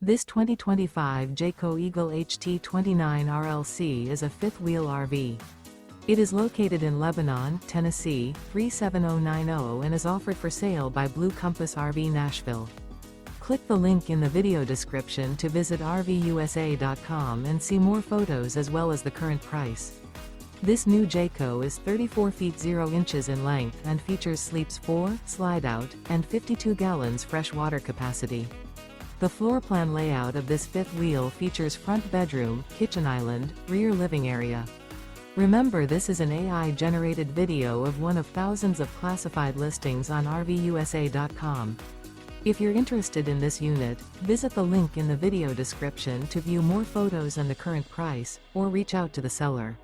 This 2025 Jayco Eagle HT 29 RLC is a fifth-wheel RV. It is located in Lebanon, Tennessee, 37090 and is offered for sale by Blue Compass RV Nashville. Click the link in the video description to visit RVUSA.com and see more photos as well as the current price. This new Jayco is 34 feet 0 inches in length and features sleeps 4, slide-out, and 52 gallons fresh water capacity. The floor plan layout of this fifth wheel features front bedroom, kitchen island, rear living area. Remember, this is an AI-generated video of one of thousands of classified listings on RVUSA.com. If you're interested in this unit, visit the link in the video description to view more photos and the current price, or reach out to the seller.